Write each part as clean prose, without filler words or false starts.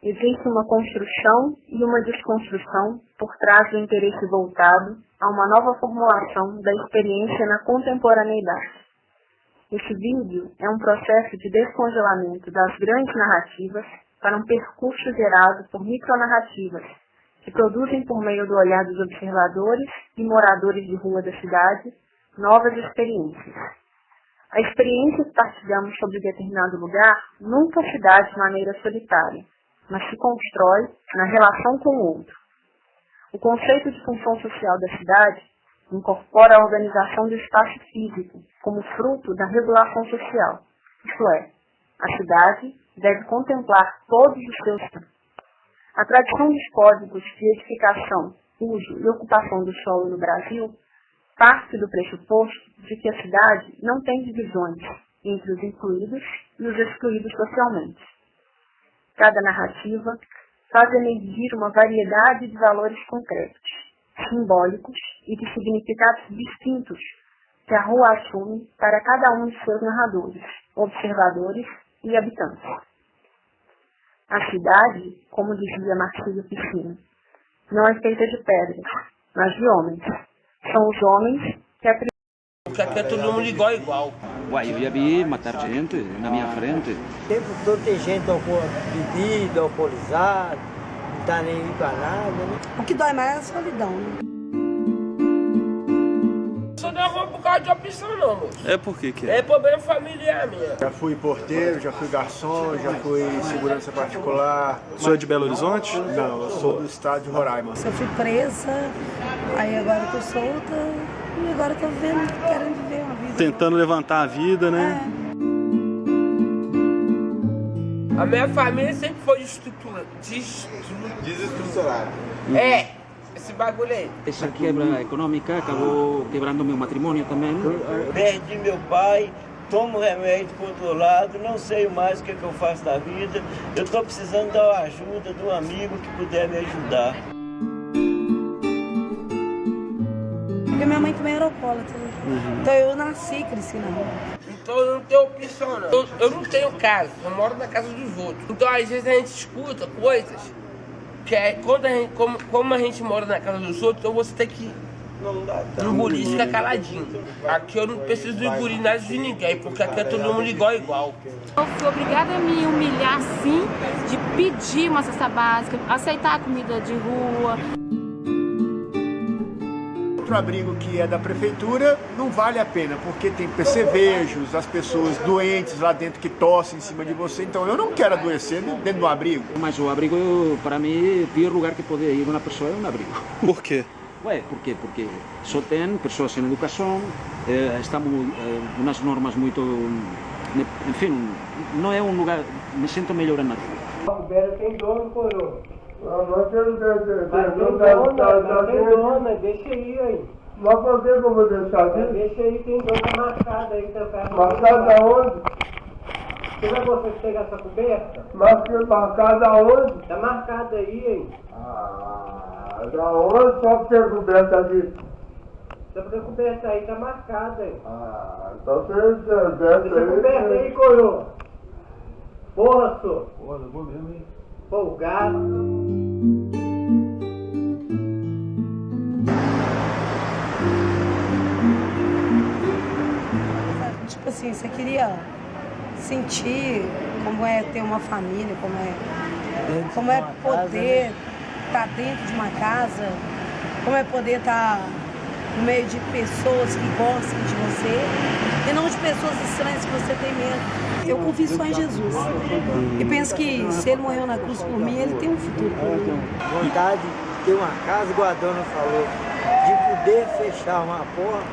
Existe uma construção e uma desconstrução por trás do interesse voltado a uma nova formulação da experiência na contemporaneidade. Esse vídeo é um processo de descongelamento das grandes narrativas para um percurso gerado por micronarrativas, que produzem por meio do olhar dos observadores e moradores de rua da cidade novas experiências. A experiência que partilhamos sobre determinado lugar nunca se dá de maneira solitária, mas se constrói na relação com o outro. O conceito de função social da cidade incorpora a organização do espaço físico como fruto da regulação social, isto é, a cidade deve contemplar todos os seus campos. A tradição dos códigos de edificação, uso e ocupação do solo no Brasil parte do pressuposto de que a cidade não tem divisões entre os incluídos e os excluídos socialmente. Cada narrativa faz emergir uma variedade de valores concretos, simbólicos e de significados distintos que a rua assume para cada um de seus narradores, observadores e habitantes. A cidade, como dizia Marcílio Piscina, não é feita de pedras, mas de homens. São os homens que acreditam. Porque aqui é todo mundo igual a igual. Uai, eu já vi matar gente na minha frente. O tempo todo tem gente bebida, alcoolizada, não tá nem aí pra nada, né? O que dói mais é a solidão, né? Só não é rua por causa de opção não, moço. É por que é? É problema familiar minha. Já fui porteiro, já fui garçom, já fui segurança particular. O senhor é de Belo Horizonte? Não, eu sou do estado de Roraima. Eu fui presa, aí agora tô solta e agora tô vivendo, querendo viver uma vida. Tentando levantar a vida, né? A minha família sempre foi Desestruturado. É, esse bagulho aí. Essa quebra econômica acabou quebrando meu matrimônio também. Perdi meu pai, tomo remédio controlado, não sei mais o que eu faço da vida. Eu tô precisando da ajuda de um amigo que puder me ajudar. Porque minha mãe também era alcoólatra, então eu nasci e cresci na rua. Então eu não tenho opção não. Eu não tenho casa, eu moro na casa dos outros. Então às vezes a gente escuta coisas que é, quando a gente, como a gente mora na casa dos outros, então você tem que engolir e ficar caladinho. Aqui eu não preciso engolir nada de ninguém, porque aqui é todo mundo igual a igual. Eu fui obrigada a me humilhar assim, de pedir uma cesta básica, aceitar a comida de rua. Outro abrigo que é da prefeitura não vale a pena, porque tem percevejos, as pessoas doentes lá dentro que tossem em cima de você. Então eu não quero adoecer dentro do abrigo. Mas o abrigo, para mim, o pior lugar que pode ir uma pessoa é um abrigo. Por quê? Ué, por quê? Porque só tem pessoas sem educação, estamos umas normas muito... Enfim, não é um lugar... Me sinto melhor na rua. O Beira tem dono, coroa. Mas tem dona, deixa aí. Mas por que eu vou deixar aqui? Deixa aí, tem dona marcada aí, tá perto. Marcada aonde? Você vai conseguir pegar essa coberta? Marcada aonde? Tá marcada aí, hein? Ah, da onde? Só porque a coberta ali. Só porque a coberta aí tá marcada, hein? Ah, então você desce Deixa a coberta aí, coroa. Porra, senhor. Porra, eu vou mesmo, hein? Folgado. Tipo assim, você queria sentir como é ter uma família, como é poder estar dentro de uma casa, como é poder estar no meio de pessoas que gostam de você e não de pessoas estranhas que você tem medo. Eu confio só em Jesus e penso que se ele morreu na cruz por mim, ele tem um futuro por mim. Vontade de ter uma casa, igual a dona falou, de poder fechar uma porta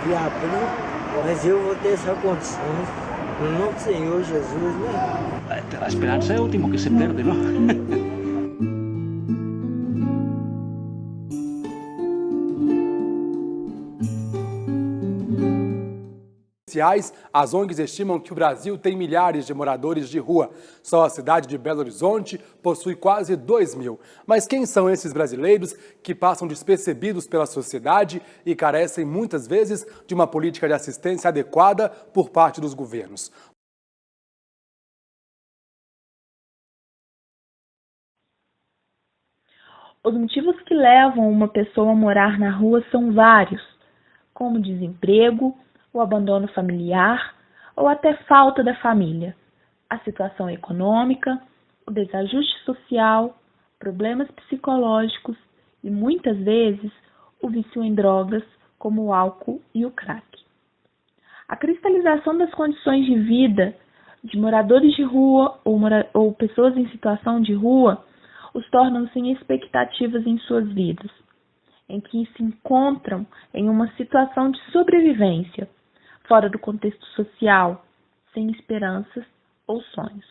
e abrir, mas eu vou ter essa condição. No nome do Senhor Jesus, né? A esperança é o último que se perde, não? As ONGs estimam que o Brasil tem milhares de moradores de rua. Só a cidade de Belo Horizonte possui quase 2.000. Mas quem são esses brasileiros que passam despercebidos pela sociedade e carecem muitas vezes de uma política de assistência adequada por parte dos governos? Os motivos que levam uma pessoa a morar na rua são vários, como desemprego, o abandono familiar ou até falta da família, a situação econômica, o desajuste social, problemas psicológicos e, muitas vezes, o vício em drogas, como o álcool e o crack. A cristalização das condições de vida de moradores de rua ou pessoas em situação de rua os tornam sem expectativas em suas vidas, em que se encontram em uma situação de sobrevivência, fora do contexto social, sem esperanças ou sonhos.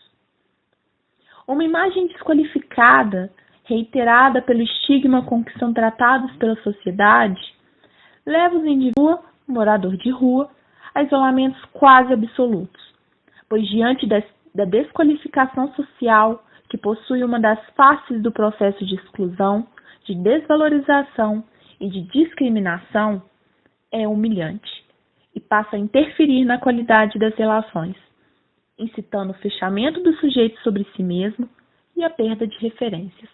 Uma imagem desqualificada, reiterada pelo estigma com que são tratados pela sociedade, leva os indivíduos, morador de rua, a isolamentos quase absolutos, pois diante da desqualificação social, que possui uma das faces do processo de exclusão, de desvalorização e de discriminação, é humilhante e passa a interferir na qualidade das relações, incitando o fechamento do sujeito sobre si mesmo e a perda de referências,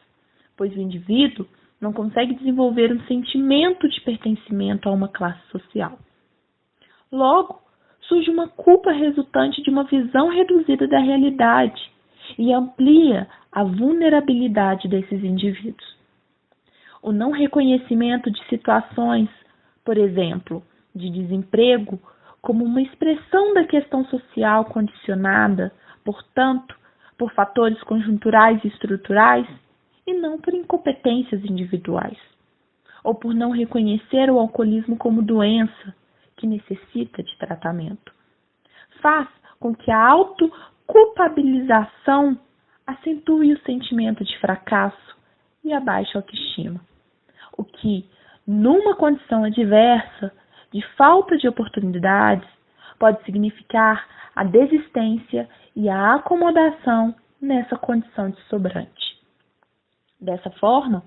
pois o indivíduo não consegue desenvolver um sentimento de pertencimento a uma classe social. Logo, surge uma culpa resultante de uma visão reduzida da realidade e amplia a vulnerabilidade desses indivíduos. O não reconhecimento de situações, por exemplo, de desemprego, como uma expressão da questão social condicionada, portanto, por fatores conjunturais e estruturais, e não por incompetências individuais, ou por não reconhecer o alcoolismo como doença que necessita de tratamento. Faz com que a autoculpabilização acentue o sentimento de fracasso e a baixa autoestima, o que, numa condição adversa, de falta de oportunidades, pode significar a desistência e a acomodação nessa condição de sobrante. Dessa forma,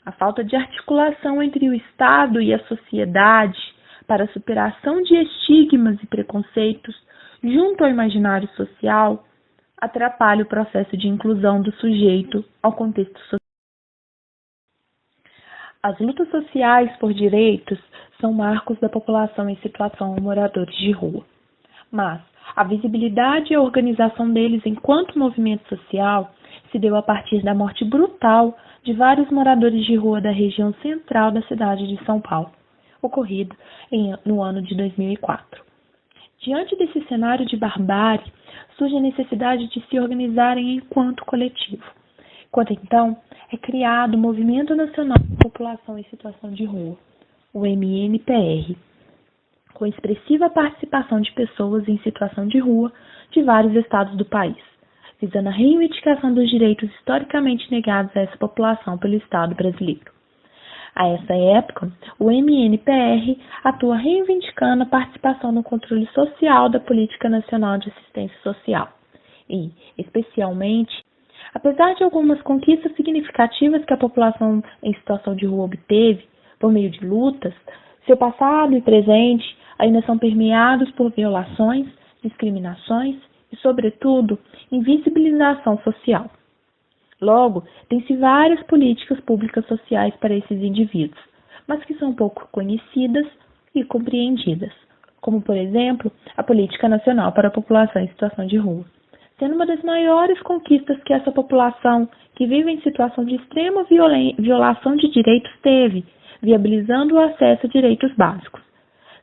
a falta de articulação entre o Estado e a sociedade para a superação de estigmas e preconceitos junto ao imaginário social atrapalha o processo de inclusão do sujeito ao contexto social. As lutas sociais por direitos são marcos da população em situação de moradores de rua, mas a visibilidade e a organização deles enquanto movimento social se deu a partir da morte brutal de vários moradores de rua da região central da cidade de São Paulo, ocorrida no ano de 2004. Diante desse cenário de barbárie, surge a necessidade de se organizarem enquanto coletivo. Enquanto então, é criado o Movimento Nacional de População em Situação de Rua, o MNPR, com expressiva participação de pessoas em situação de rua de vários estados do país, visando a reivindicação dos direitos historicamente negados a essa população pelo Estado brasileiro. A essa época, o MNPR atua reivindicando a participação no controle social da Política Nacional de Assistência Social e, especialmente, apesar de algumas conquistas significativas que a população em situação de rua obteve por meio de lutas, seu passado e presente ainda são permeados por violações, discriminações e, sobretudo, invisibilização social. Logo, tem-se várias políticas públicas sociais para esses indivíduos, mas que são pouco conhecidas e compreendidas, como, por exemplo, a Política Nacional para a População em Situação de Rua, sendo uma das maiores conquistas que essa população, que vive em situação de extrema violação de direitos, teve, viabilizando o acesso a direitos básicos.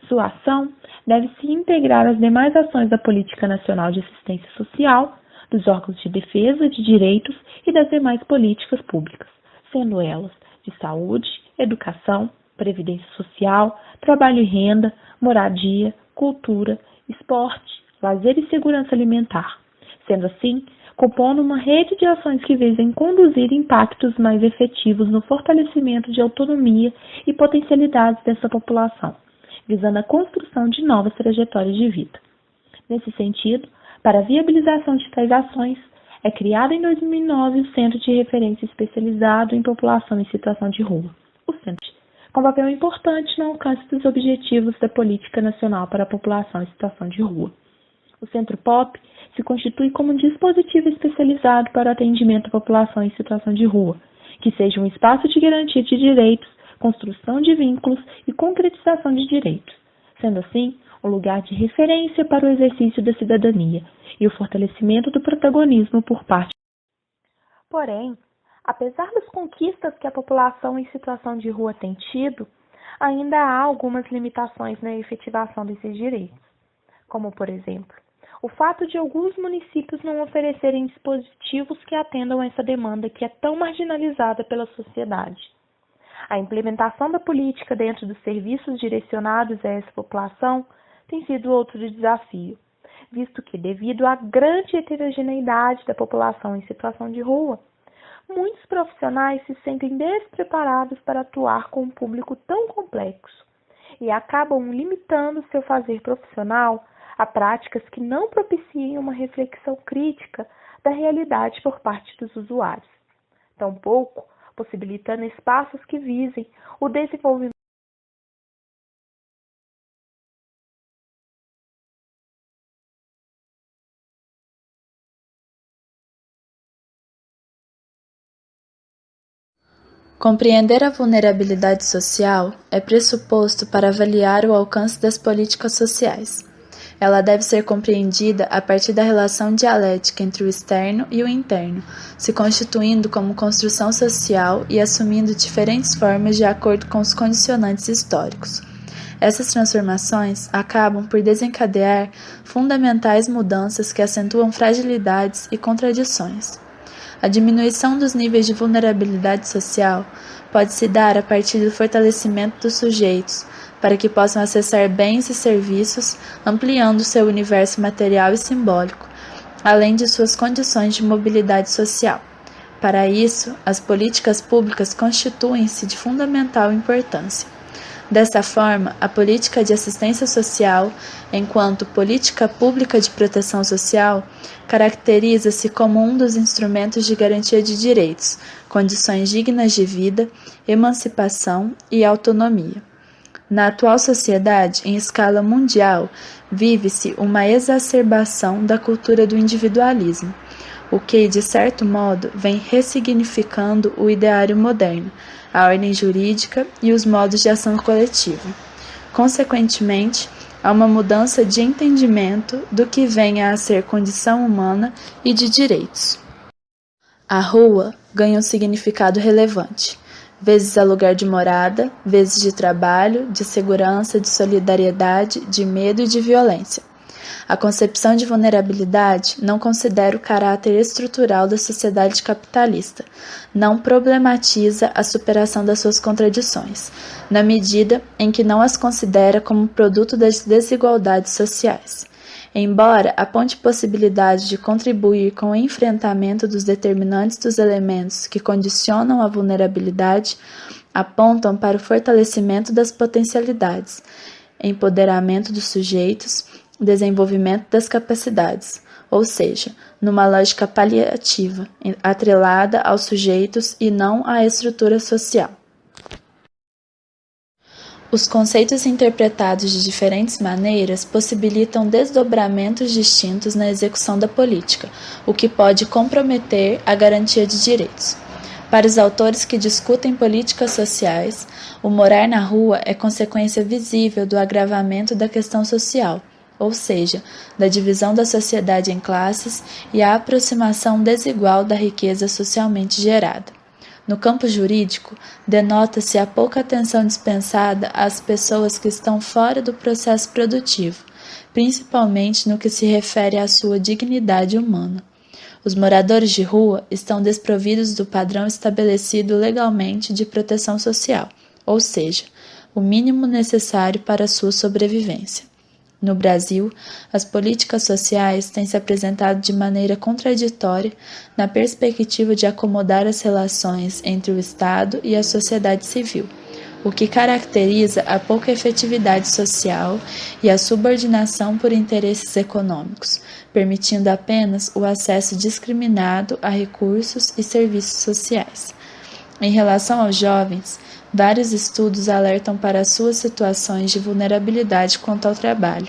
Sua ação deve se integrar às demais ações da Política Nacional de Assistência Social, dos órgãos de defesa de direitos e das demais políticas públicas, sendo elas de saúde, educação, previdência social, trabalho e renda, moradia, cultura, esporte, lazer e segurança alimentar. Sendo assim, compondo uma rede de ações que visem conduzir impactos mais efetivos no fortalecimento de autonomia e potencialidades dessa população, visando a construção de novas trajetórias de vida. Nesse sentido, para a viabilização de tais ações, é criado em 2009 o Centro de Referência Especializado em População em Situação de Rua, o CENTE, com papel importante no alcance dos objetivos da Política Nacional para a População em Situação de Rua. O Centro POP se constitui como um dispositivo especializado para o atendimento à população em situação de rua, que seja um espaço de garantia de direitos, construção de vínculos e concretização de direitos, sendo assim um lugar de referência para o exercício da cidadania e o fortalecimento do protagonismo por parte. Porém, apesar das conquistas que a população em situação de rua tem tido, ainda há algumas limitações na efetivação desses direitos, como, por exemplo, o fato de alguns municípios não oferecerem dispositivos que atendam a essa demanda que é tão marginalizada pela sociedade. A implementação da política dentro dos serviços direcionados a essa população tem sido outro desafio, visto que, devido à grande heterogeneidade da população em situação de rua, muitos profissionais se sentem despreparados para atuar com um público tão complexo e acabam limitando seu fazer profissional a práticas que não propiciem uma reflexão crítica da realidade por parte dos usuários, tampouco possibilitando espaços que visem o desenvolvimento. Compreender a vulnerabilidade social é pressuposto para avaliar o alcance das políticas sociais. Ela deve ser compreendida a partir da relação dialética entre o externo e o interno, se constituindo como construção social e assumindo diferentes formas de acordo com os condicionantes históricos. Essas transformações acabam por desencadear fundamentais mudanças que acentuam fragilidades e contradições. A diminuição dos níveis de vulnerabilidade social pode se dar a partir do fortalecimento dos sujeitos, para que possam acessar bens e serviços, ampliando seu universo material e simbólico, além de suas condições de mobilidade social. Para isso, as políticas públicas constituem-se de fundamental importância. Dessa forma, a política de assistência social, enquanto política pública de proteção social, caracteriza-se como um dos instrumentos de garantia de direitos, condições dignas de vida, emancipação e autonomia. Na atual sociedade, em escala mundial, vive-se uma exacerbação da cultura do individualismo, o que, de certo modo, vem ressignificando o ideário moderno, a ordem jurídica e os modos de ação coletiva. Consequentemente, há uma mudança de entendimento do que venha a ser condição humana e de direitos. A rua ganha um significado relevante, vezes a lugar de morada, vezes de trabalho, de segurança, de solidariedade, de medo e de violência. A concepção de vulnerabilidade não considera o caráter estrutural da sociedade capitalista, não problematiza a superação das suas contradições, na medida em que não as considera como produto das desigualdades sociais. Embora aponte possibilidade de contribuir com o enfrentamento dos determinantes dos elementos que condicionam a vulnerabilidade, apontam para o fortalecimento das potencialidades, empoderamento dos sujeitos, desenvolvimento das capacidades, ou seja, numa lógica paliativa, atrelada aos sujeitos e não à estrutura social. Os conceitos interpretados de diferentes maneiras possibilitam desdobramentos distintos na execução da política, o que pode comprometer a garantia de direitos. Para os autores que discutem políticas sociais, o morar na rua é consequência visível do agravamento da questão social, ou seja, da divisão da sociedade em classes e a aproximação desigual da riqueza socialmente gerada. No campo jurídico, denota-se a pouca atenção dispensada às pessoas que estão fora do processo produtivo, principalmente no que se refere à sua dignidade humana. Os moradores de rua estão desprovidos do padrão estabelecido legalmente de proteção social, ou seja, o mínimo necessário para a sua sobrevivência. No Brasil, as políticas sociais têm se apresentado de maneira contraditória na perspectiva de acomodar as relações entre o Estado e a sociedade civil, o que caracteriza a pouca efetividade social e a subordinação por interesses econômicos, permitindo apenas o acesso discriminado a recursos e serviços sociais. Em relação aos jovens, vários estudos alertam para as suas situações de vulnerabilidade quanto ao trabalho,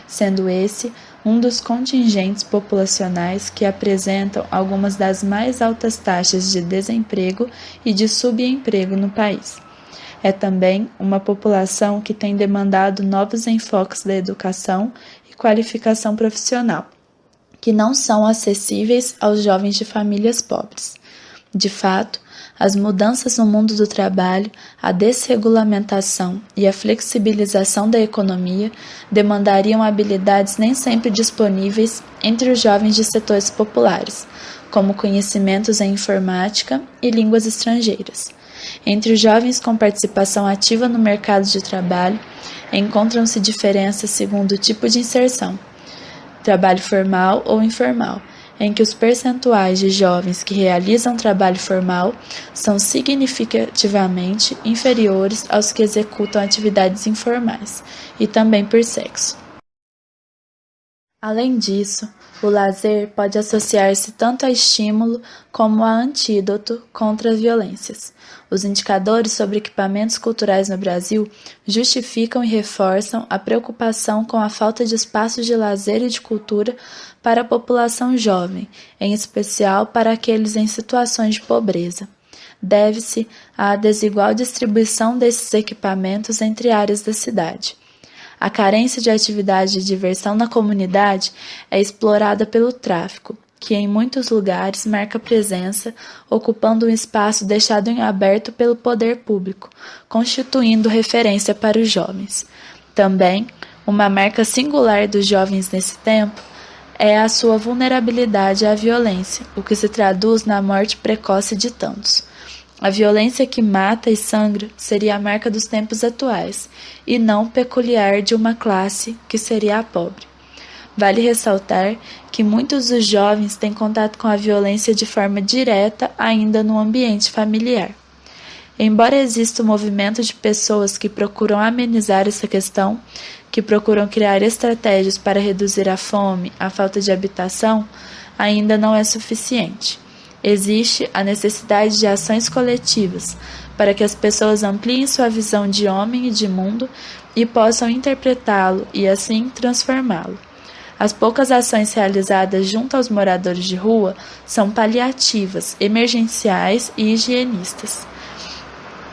sendo esse um dos contingentes populacionais que apresentam algumas das mais altas taxas de desemprego e de subemprego no país. É também uma população que tem demandado novos enfoques da educação e qualificação profissional, que não são acessíveis aos jovens de famílias pobres. De fato, as mudanças no mundo do trabalho, a desregulamentação e a flexibilização da economia demandariam habilidades nem sempre disponíveis entre os jovens de setores populares, como conhecimentos em informática e línguas estrangeiras. Entre os jovens com participação ativa no mercado de trabalho, encontram-se diferenças segundo o tipo de inserção, trabalho formal ou informal, em que os percentuais de jovens que realizam trabalho formal são significativamente inferiores aos que executam atividades informais, e também por sexo. Além disso, o lazer pode associar-se tanto a estímulo como a antídoto contra as violências. Os indicadores sobre equipamentos culturais no Brasil justificam e reforçam a preocupação com a falta de espaços de lazer e de cultura para a população jovem, em especial para aqueles em situações de pobreza. Deve-se à desigual distribuição desses equipamentos entre áreas da cidade. A carência de atividade de diversão na comunidade é explorada pelo tráfico, que em muitos lugares marca presença, ocupando um espaço deixado em aberto pelo poder público, constituindo referência para os jovens. Também, uma marca singular dos jovens nesse tempo é a sua vulnerabilidade à violência, o que se traduz na morte precoce de tantos. A violência que mata e sangra seria a marca dos tempos atuais, e não peculiar de uma classe, que seria a pobre. Vale ressaltar que muitos dos jovens têm contato com a violência de forma direta ainda no ambiente familiar. Embora exista um movimento de pessoas que procuram amenizar essa questão, que procuram criar estratégias para reduzir a fome, a falta de habitação, ainda não é suficiente. Existe a necessidade de ações coletivas para que as pessoas ampliem sua visão de homem e de mundo e possam interpretá-lo e assim transformá-lo. As poucas ações realizadas junto aos moradores de rua são paliativas, emergenciais e higienistas.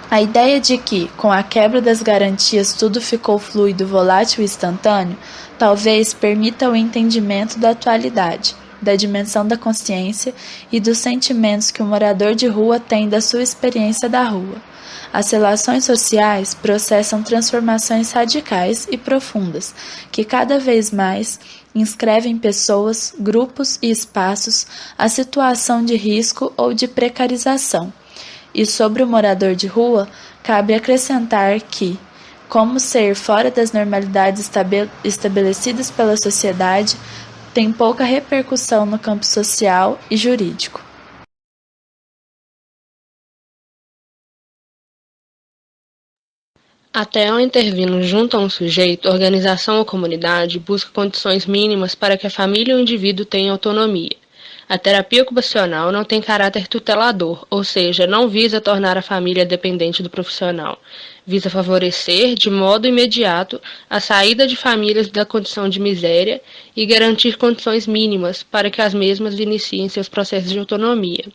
A ideia de que, com a quebra das garantias, tudo ficou fluido, volátil e instantâneo, talvez permita o entendimento da atualidade, da dimensão da consciência e dos sentimentos que o morador de rua tem da sua experiência da rua. As relações sociais processam transformações radicais e profundas, que cada vez mais inscrevem pessoas, grupos e espaços à situação de risco ou de precarização. E sobre o morador de rua, cabe acrescentar que, como ser fora das normalidades estabelecidas pela sociedade, tem pouca repercussão no campo social e jurídico. Até ao intervir junto a um sujeito, organização ou comunidade busca condições mínimas para que a família ou o indivíduo tenha autonomia. A terapia ocupacional não tem caráter tutelador, ou seja, não visa tornar a família dependente do profissional. Visa favorecer, de modo imediato, a saída de famílias da condição de miséria e garantir condições mínimas para que as mesmas iniciem seus processos de autonomia.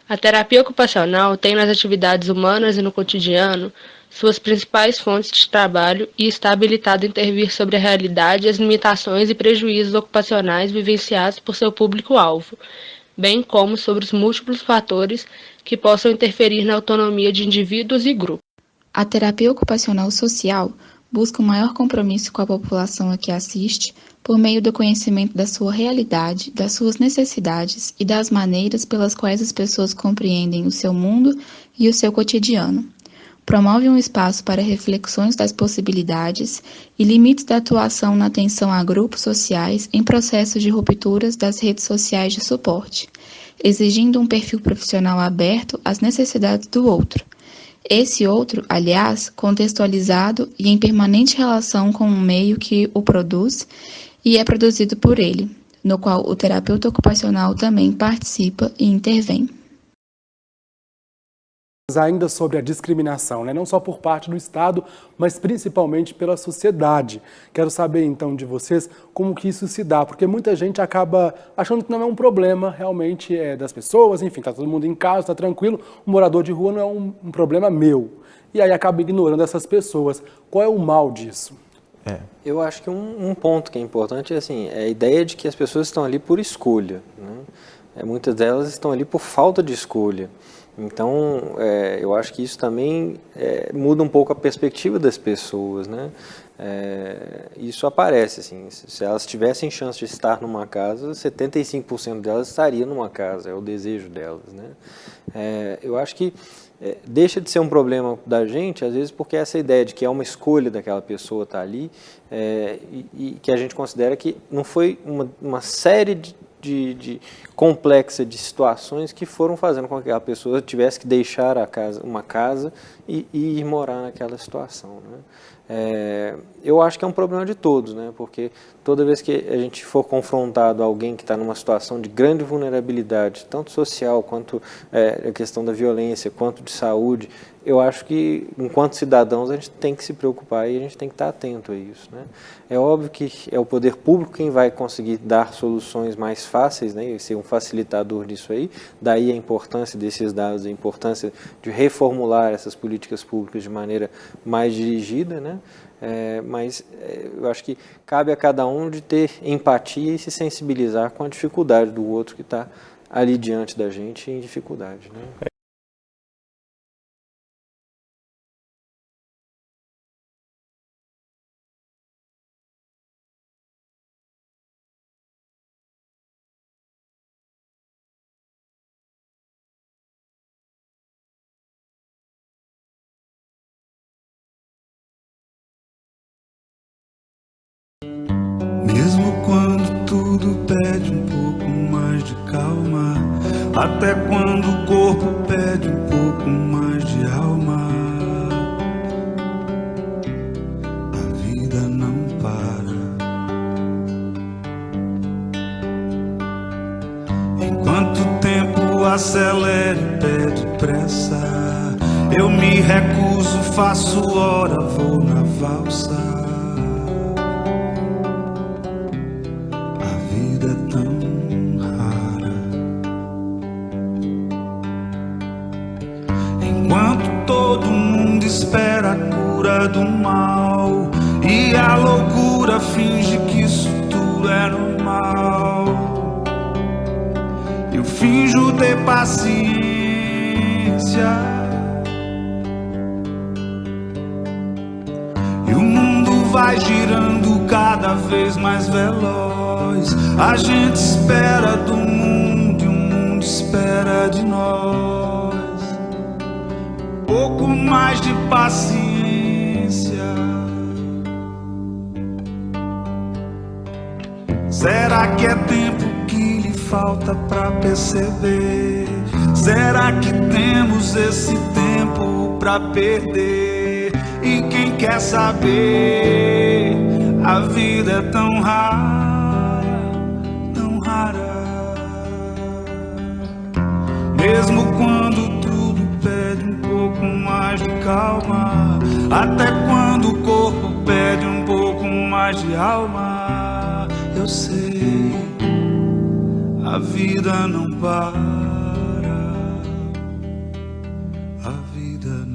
A terapia ocupacional tem nas atividades humanas e no cotidiano suas principais fontes de trabalho e está habilitada a intervir sobre a realidade, as limitações e prejuízos ocupacionais vivenciados por seu público-alvo, bem como sobre os múltiplos fatores que possam interferir na autonomia de indivíduos e grupos. A terapia ocupacional social busca um maior compromisso com a população a que assiste por meio do conhecimento da sua realidade, das suas necessidades e das maneiras pelas quais as pessoas compreendem o seu mundo e o seu cotidiano. Promove um espaço para reflexões das possibilidades e limites da atuação na atenção a grupos sociais em processos de rupturas das redes sociais de suporte, exigindo um perfil profissional aberto às necessidades do outro. Esse outro, aliás, contextualizado e em permanente relação com o meio que o produz e é produzido por ele, no qual o terapeuta ocupacional também participa e intervém. Ainda sobre a discriminação, né? Não só por parte do Estado, mas principalmente pela sociedade. Quero saber então de vocês como que isso se dá, porque muita gente acaba achando que não é um problema realmente das pessoas, enfim, tá todo mundo em casa, tá tranquilo, o morador de rua não é um problema meu. E aí acaba ignorando essas pessoas. Qual é o mal disso? Eu acho que um ponto que é importante é assim, é a ideia de que as pessoas estão ali por escolha, né? Muitas delas estão ali por falta de escolha. Então, eu acho que isso também muda um pouco a perspectiva das pessoas, né? Isso aparece, assim, se elas tivessem chance de estar numa casa, 75% delas estariam numa casa, é o desejo delas, né? Eu acho que deixa de ser um problema da gente, às vezes, porque essa ideia de que é uma escolha daquela pessoa estar ali, e que a gente considera que não foi uma série de complexa de situações que foram fazendo com que a pessoa tivesse que deixar uma casa e ir morar naquela situação, né? Eu acho que é um problema de todos, né? Porque toda vez que a gente for confrontado a alguém que está numa situação de grande vulnerabilidade, tanto social quanto a questão da violência, quanto de saúde, eu acho que, enquanto cidadãos, a gente tem que se preocupar e a gente tem que estar atento a isso, né? É óbvio que é o poder público quem vai conseguir dar soluções mais fáceis, né, e ser um facilitador disso aí, daí a importância desses dados, a importância de reformular essas políticas públicas de maneira mais dirigida, né? Mas eu acho que cabe a cada um de ter empatia e se sensibilizar com a dificuldade do outro que está ali diante da gente em dificuldade, né? Mesmo quando tudo pede um pouco mais de calma, até quando o corpo pede um pouco mais de alma, a vida não para. Enquanto o tempo acelera e pede pressa, eu me recuso, faço hora, vou na valsa. Espera a cura do mal e a loucura finge que isso tudo é normal. Eu finjo ter paciência e o mundo vai girando cada vez mais veloz. A gente espera do mundo e o mundo espera de nós. Pouco mais de paciência. Será que é tempo que lhe falta pra perceber? Será que temos esse tempo pra perder? E quem quer saber? A vida é tão rara, tão rara. Mesmo quando tudo pede um pouco mais de calma, até quando o corpo pede um pouco mais de alma, eu sei, a vida não para, a vida não